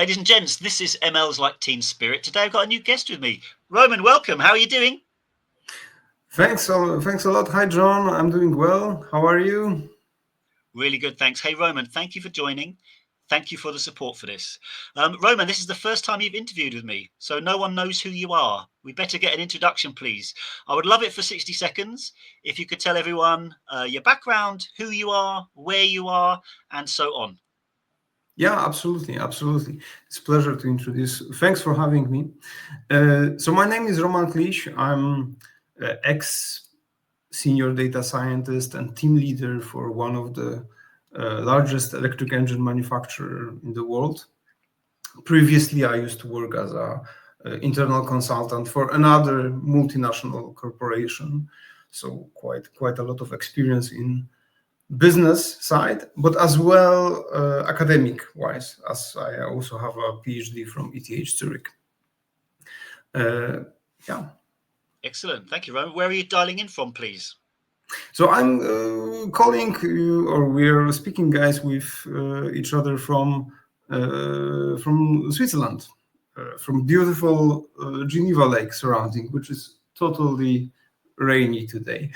Ladies and gents, this is ML's Like Team Spirit. Today I've got a new guest with me. Roman, welcome. How are you doing? Thanks a lot. Hi, John. I'm doing well. How are you? Really good, thanks. Hey, Roman, thank you for joining. Thank you for the support for this. Roman, this is the first time you've interviewed with me, so no one knows who you are. We better get an introduction, please. I would love it for 60 seconds if you could tell everyone your background, who you are, where you are, and so on. Yeah, absolutely. It's a pleasure to introduce. Thanks for having me. So my name is Roman Kliś. I'm ex-senior data scientist and team leader for one of the largest electric engine manufacturer in the world. Previously, I used to work as a internal consultant for another multinational corporation. So quite a lot of experience in business side, but as well academic wise, as I also have a PhD from ETH Zurich. Yeah. Excellent. Thank you, Roman. Where are you dialing in from, please? So I'm calling you, or we're speaking, guys, with each other from Switzerland, from beautiful Geneva Lake surrounding, which is totally rainy today.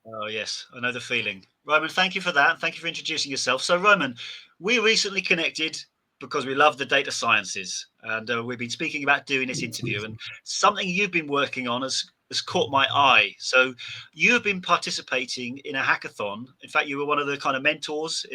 Oh, yes, I know the feeling. Roman, thank you for that. Thank you for introducing yourself. So, Roman, we recently connected because we love the data sciences, and we've been speaking about doing this interview, and something you've been working on has caught my eye. So you have been participating in a hackathon. In fact, you were one of the kind of mentors,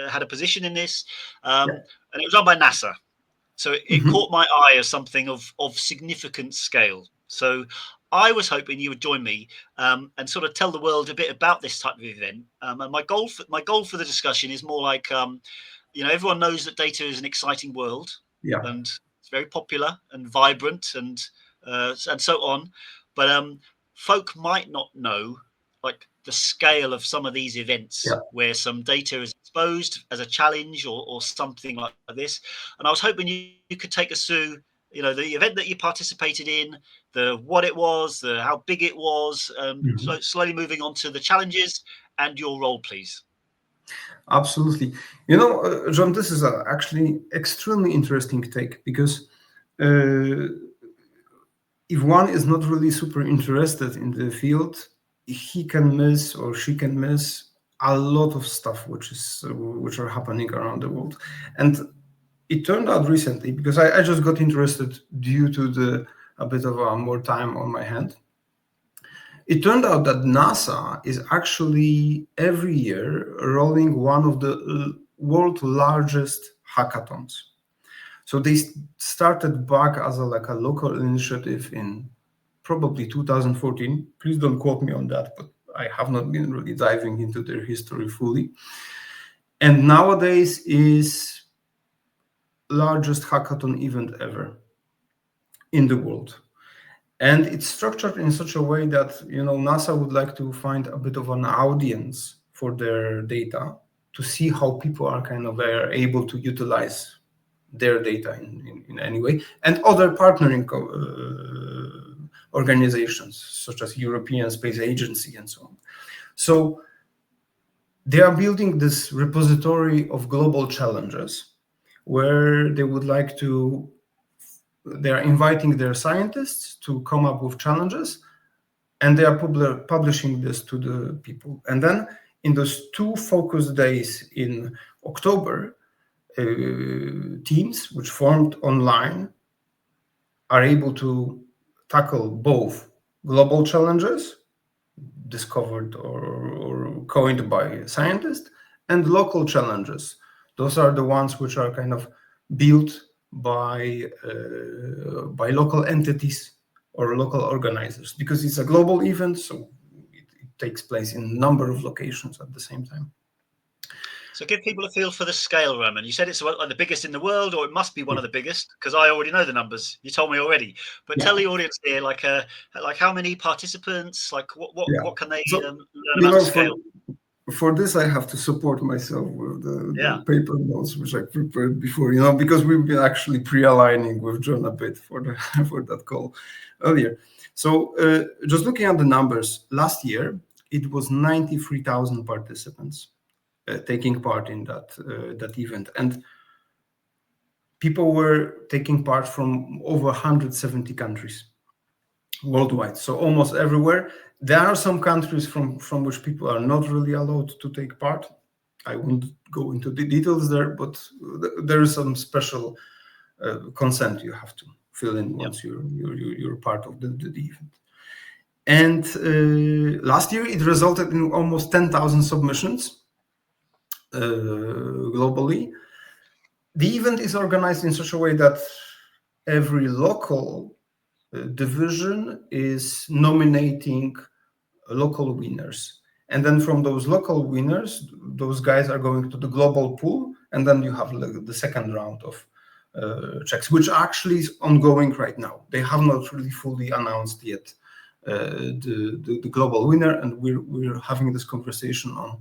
had a position in this, and it was run by NASA. So it caught my eye as something of significant scale. So I was hoping you would join me and sort of tell the world a bit about this type of event. And my goal for the discussion is more like, everyone knows that data is an exciting world, and it's very popular and vibrant and so on. But folk might not know like the scale of some of these events where some data is exposed as a challenge or something like this. And I was hoping you could take us through, the event that you participated in, what it was, how big it was, slowly moving on to the challenges and your role, please. Absolutely. John, this is actually extremely interesting take because if one is not really super interested in the field, he can miss or she can miss a lot of stuff which are happening around the world. And it turned out recently, because I just got interested due to a bit of more time on my hand. It turned out that NASA is actually every year rolling one of the world's largest hackathons. So they started back as a local initiative in probably 2014. Please don't quote me on that, but I have not been really diving into their history fully. And nowadays is largest hackathon event ever in the world. And it's structured in such a way that, NASA would like to find a bit of an audience for their data to see how people are able to utilize their data in any way, and other partnering organizations such as European Space Agency and so on. So they are building this repository of global challenges where they are inviting their scientists to come up with challenges, and they are publishing this to the people. And then in those 2 focus days in October, teams which formed online are able to tackle both global challenges discovered or coined by scientists and local challenges. Those are the ones which are kind of built by local entities or local organizers, because it's a global event, so it takes place in a number of locations at the same time. So give people a feel for the scale, Roman. You said it's the biggest in the world, or it must be one of the biggest, because I already know the numbers. You told me already. But tell the audience here, like how many participants, like what can they learn about the scale? For this, I have to support myself with the paper notes which I prepared before, because we've been actually pre-aligning with John a bit for that call earlier. So just looking at the numbers, last year it was 93,000 participants taking part in that event, and people were taking part from over 170 countries worldwide, so almost everywhere. There are some countries from which people are not really allowed to take part. I won't go into the details there, but there is some special consent you have to fill in once you're part of the event. And last year it resulted in almost 10,000 submissions globally. The event is organized in such a way that every local division is nominating local winners. And then from those local winners, those guys are going to the global pool. And then you have the second round of checks, which actually is ongoing right now. They have not really fully announced yet the global winner. And we're having this conversation on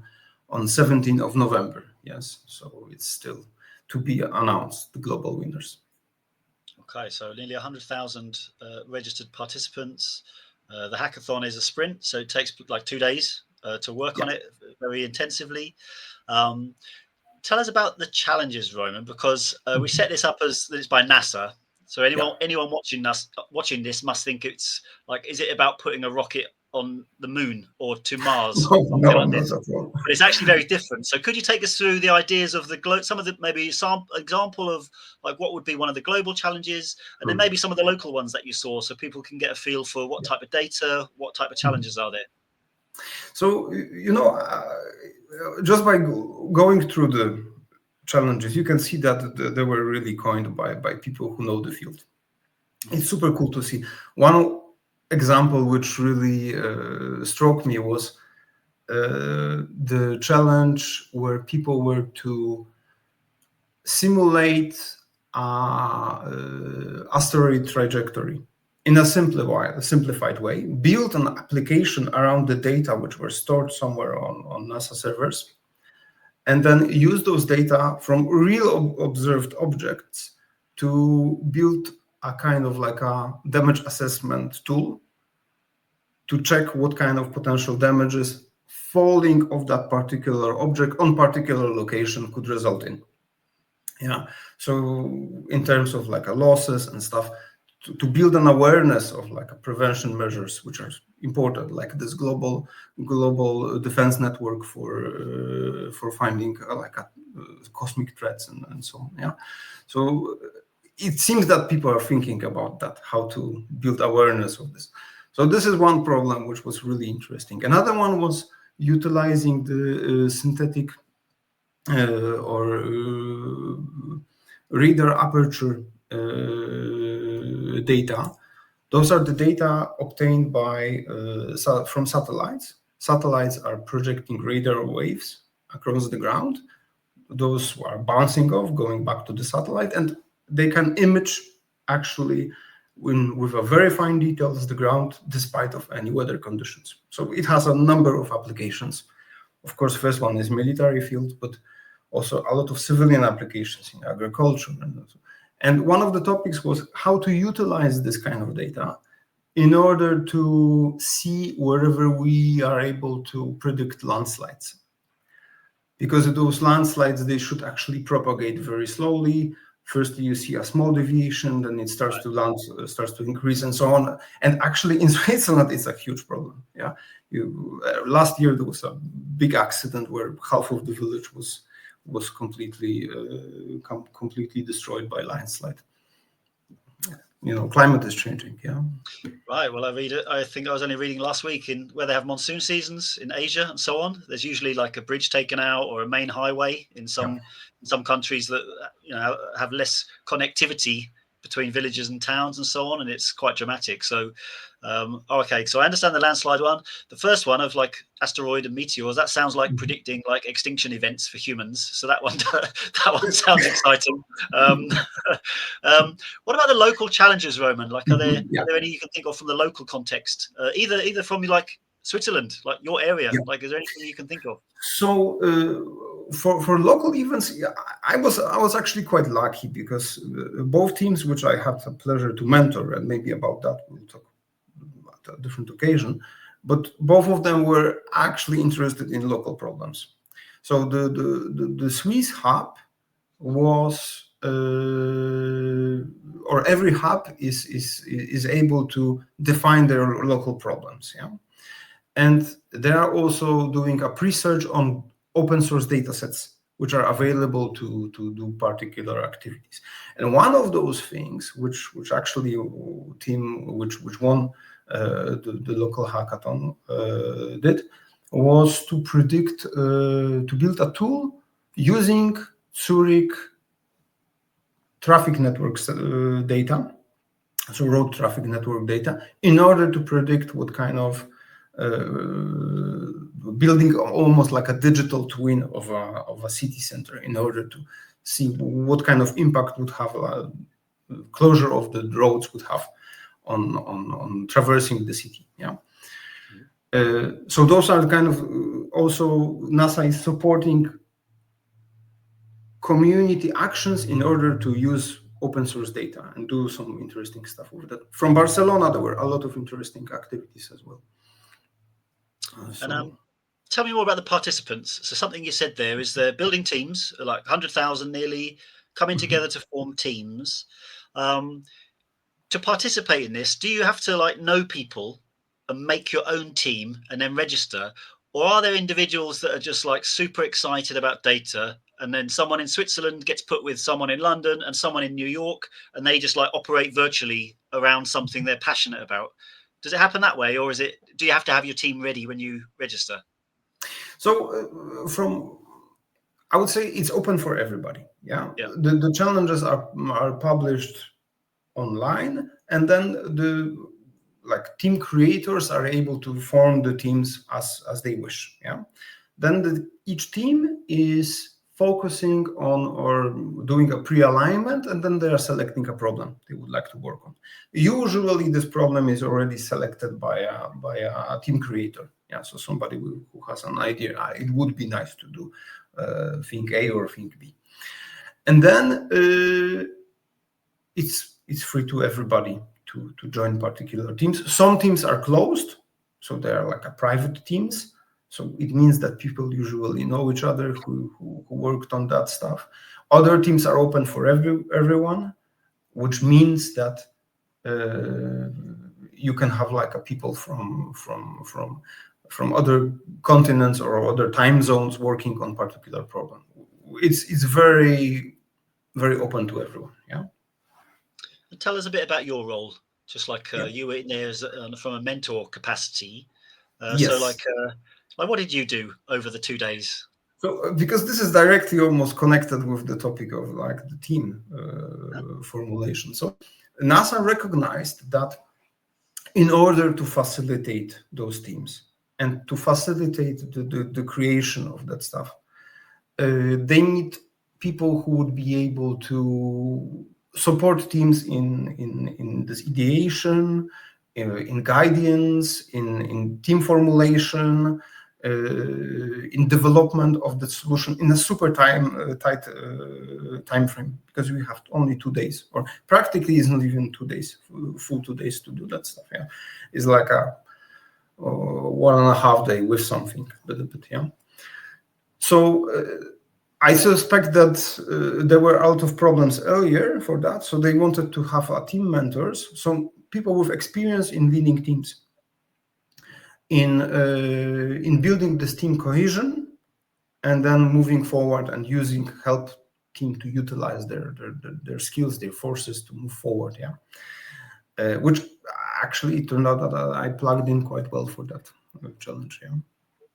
17th of November. Yes, so it's still to be announced, the global winners. Okay, so nearly 100,000 registered participants. The hackathon is a sprint, so it takes like 2 days to work on it very intensively. Tell us about the challenges, Roman, because we set this up as it's by NASA. So anyone watching this must think it's like, is it about putting a rocket on the moon or to Mars? No, like not this. at all. But it's actually very different. So could you take us through the ideas of some of the maybe some example of like what would be one of the global challenges, and then maybe some of the local ones that you saw, so people can get a feel for what type of data, what type of challenges are there? So, just by going through the challenges, you can see that they were really coined by people who know the field. It's super cool to see. One example which really struck me was the challenge where people were to simulate asteroid trajectory in a simplified way, build an application around the data which were stored somewhere on NASA servers, and then use those data from real observed objects to build a kind of like a damage assessment tool to check what kind of potential damages falling of that particular object on particular location could result in. Yeah. So in terms of like losses and stuff, to build an awareness of like prevention measures, which are important, like this global defense network for finding cosmic threats and so on. Yeah. So it seems that people are thinking about that, how to build awareness of this. So this is one problem which was really interesting. Another one was utilizing the synthetic or radar aperture data. Those are the data obtained from satellites. Satellites are projecting radar waves across the ground. Those are bouncing off, going back to the satellite, and they can image actually with a very fine details the ground despite of any weather conditions. So it has a number of applications. Of course, first one is military field, but also a lot of civilian applications in agriculture. And one of the topics was how to utilize this kind of data in order to see wherever we are able to predict landslides. Because those landslides, they should actually propagate very slowly. First, you see a small deviation, then it starts to increase, and so on. And actually, in Switzerland, it's a huge problem. Yeah, last year there was a big accident where half of the village was completely destroyed by landslide. Climate is changing. Yeah. Right. Well, I think I was only reading last week where they have monsoon seasons in Asia and so on. There's usually like a bridge taken out or a main highway in some countries that have less connectivity between villages and towns and so on, and it's quite dramatic. So, okay, so I understand the landslide one. The first one of like asteroid and meteors, that sounds like predicting like extinction events for humans. So that one sounds exciting. What about the local challenges, Roman? Like, are there any you can think of from the local context, either from like Switzerland, like your area? Like, is there anything you can think of? So for local events, I was actually quite lucky because both teams, which I had the pleasure to mentor, and maybe about that we'll talk at a different occasion, but both of them were actually interested in local problems. So the Swiss hub was or every hub is able to define their local problems. Yeah, and they are also doing a pre-search on open source data sets which are available to do particular activities. And one of those things, which actually team which won the local hackathon did, was to predict to build a tool using Zurich traffic networks data, so road traffic network data, in order to predict what kind of building almost like a digital twin of a city center, in order to see what kind of impact would have closure of the roads would have on traversing the city. Yeah. So those are kind of also NASA is supporting community actions in order to use open source data and do some interesting stuff with that. From Barcelona, there were a lot of interesting activities as well. And tell me more about the participants. So something you said there is they're building teams, like 100,000 nearly, coming together to form teams. To participate in this, do you have to like know people and make your own team and then register? Or are there individuals that are just like super excited about data, and then someone in Switzerland gets put with someone in London and someone in New York, and they just like operate virtually around something they're passionate about? Does it happen that way, or do you have to have your team ready when you register? So I would say it's open for everybody. Yeah. The challenges are published online, and then the team creators are able to form the teams as they wish. Yeah. Then each team is focusing on or doing a pre-alignment, and then they are selecting a problem they would like to work on. Usually this problem is already selected by a team creator. Yeah, so somebody who has an idea, it would be nice to do thing A or thing B. And then it's free to everybody to join particular teams. Some teams are closed, so they are like a private teams. So it means that people usually know each other who worked on that stuff. Other teams are open for everyone, which means that you can have like a people from other continents or other time zones working on particular problem. It's very, very open to everyone. Yeah. And tell us a bit about your role. Just like you were in there from a mentor capacity. Yes. So like what did you do over the 2 days? So because this is directly almost connected with the topic of like the team formulation. So NASA recognized that in order to facilitate those teams and to facilitate the creation of that stuff, they need people who would be able to support teams in this ideation, in guidance, in team formulation, in development of the solution in a super tight time frame, because we have only 2 days, or practically it's not even 2 days, full 2 days to do that stuff. Yeah, it's like a 1.5 day with something, but yeah. So I suspect that there were a lot of problems earlier for that, so they wanted to have team mentors, some people with experience in leading teams, in building this team cohesion, and then moving forward and help team to utilize their skills, their forces to move forward. Yeah, which actually it turned out that I plugged in quite well for that challenge. Yeah.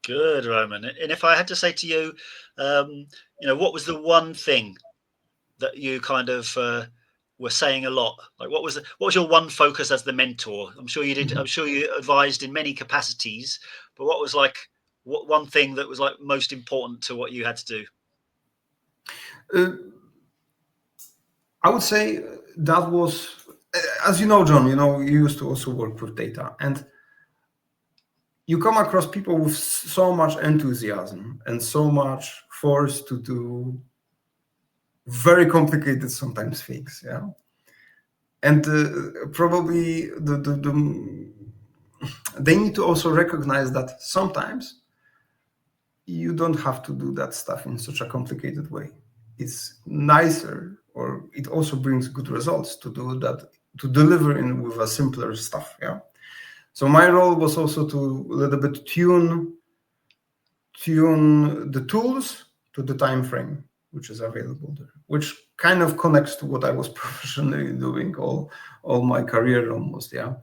Good, Roman. And if I had to say to you, what was the one thing that you kind of were saying a lot? Like, what was your one focus as the mentor? I'm sure you did. I'm sure you advised in many capacities, but what was like one thing that was like most important to what you had to do? I would say that was, as you know, John, you used to also work with data, and you come across people with so much enthusiasm and so much force to do very complicated sometimes things. Yeah. And probably they need to also recognize that sometimes you don't have to do that stuff in such a complicated way. It's nicer or it also brings good results to do that, to deliver in with a simpler stuff. Yeah. So my role was also to a little bit tune the tools to the time frame which is available there, which kind of connects to what I was professionally doing all my career almost. Yeah,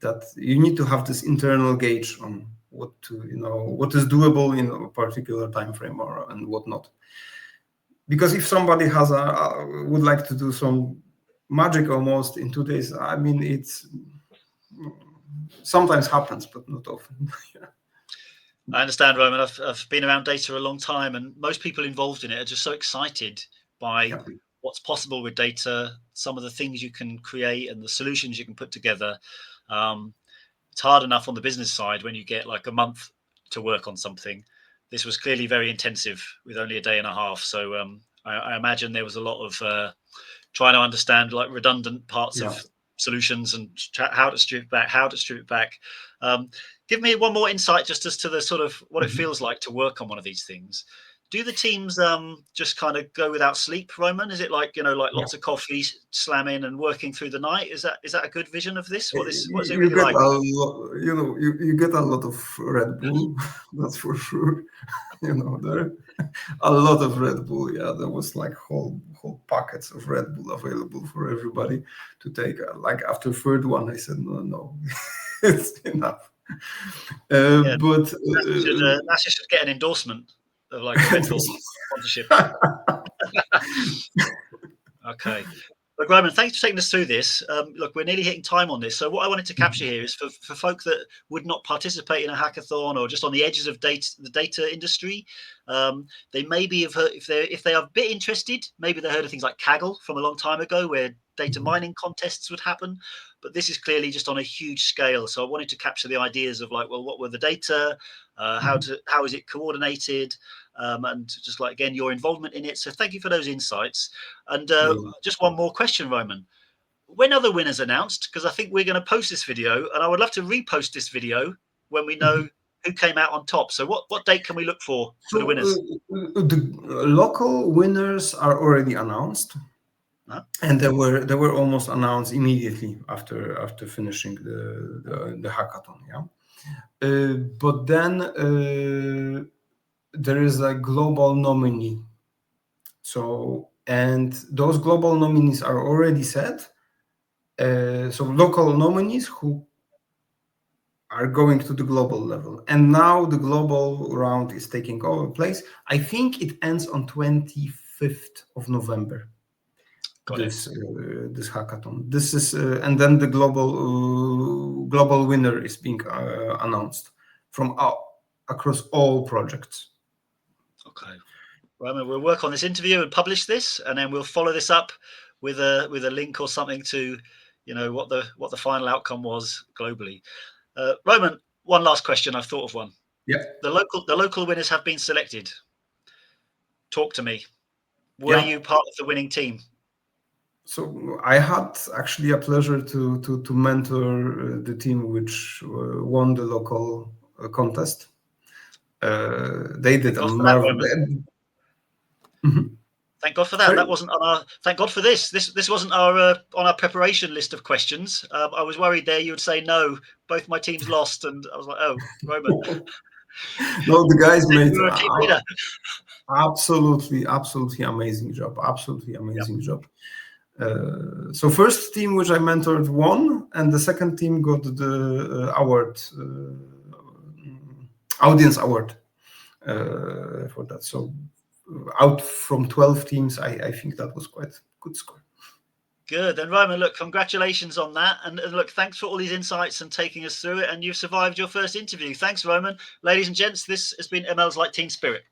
that you need to have this internal gauge on what is doable in a particular time frame and what not. Because if somebody would like to do some magic almost in 2 days, I mean, it's sometimes happens, but not often. Yeah. I understand, Roman. I've been around data a long time, and most people involved in it are just so excited by what's possible with data, some of the things you can create and the solutions you can put together. It's hard enough on the business side when you get like a month to work on something. This was clearly very intensive with only a day and a half. So I imagine there was a lot of trying to understand like redundant parts of solutions and how to strip it back. Give me one more insight just as to the sort of what it feels like to work on one of these things. Do the teams just kind of go without sleep, Roman? Is it like, lots of coffee, slamming and working through the night? Is that a good vision of this? What is it really like? You get a lot of Red Bull, that's for sure. There a lot of Red Bull. Yeah, there was like whole packets of Red Bull available for everybody to take. Like after third one, I said no, it's enough. But NASA should get an endorsement of like a Red Bull sponsorship. Okay. Look, Roman, thanks for taking us through this. Look, we're nearly hitting time on this. So what I wanted to capture here is for folk that would not participate in a hackathon or just on the edges of the data industry, they maybe have heard, if they are a bit interested, maybe they heard of things like Kaggle from a long time ago where data mining contests would happen. But this is clearly just on a huge scale. So I wanted to capture the ideas of like, well, what were the data? How is it coordinated? And just like, again, your involvement in it. So thank you for those insights. And just one more question, Roman. When are the winners announced? Because I think we're going to post this video, and I would love to repost this video when we know who came out on top. So what date can we look for the winners? The local winners are already announced. And they were almost announced immediately after finishing the hackathon. Yeah, but then there is a global nominee. So, and those global nominees are already set. So local nominees who are going to the global level, and now the global round is taking over place. I think it ends on 25th of November. This hackathon. This is and then the global winner is being announced from across all projects. Okay, Roman, we'll work on this interview and publish this, and then we'll follow this up with a link or something to what the final outcome was globally. Roman, one last question. I've thought of one. Yeah. The local winners have been selected. Talk to me. Were you part of the winning team? So I had actually a pleasure to mentor the team which won the local contest. They did a marvelous. Thank God for that. Sorry? That wasn't on our. Thank God for this. This wasn't our on our preparation list of questions. I was worried there you would say no. Both my teams lost, and I was like, oh, Roman. No, the guys made you were a team leader. Absolutely amazing job. Absolutely amazing job. So first team which I mentored won, and the second team got the award, audience award for that. So out from 12 teams, I think that was quite a good score. Good. And Roman, look, congratulations on that. And look, thanks for all these insights and taking us through it. And you've survived your first interview. Thanks, Roman. Ladies and gents, this has been ML's Like Team Spirit.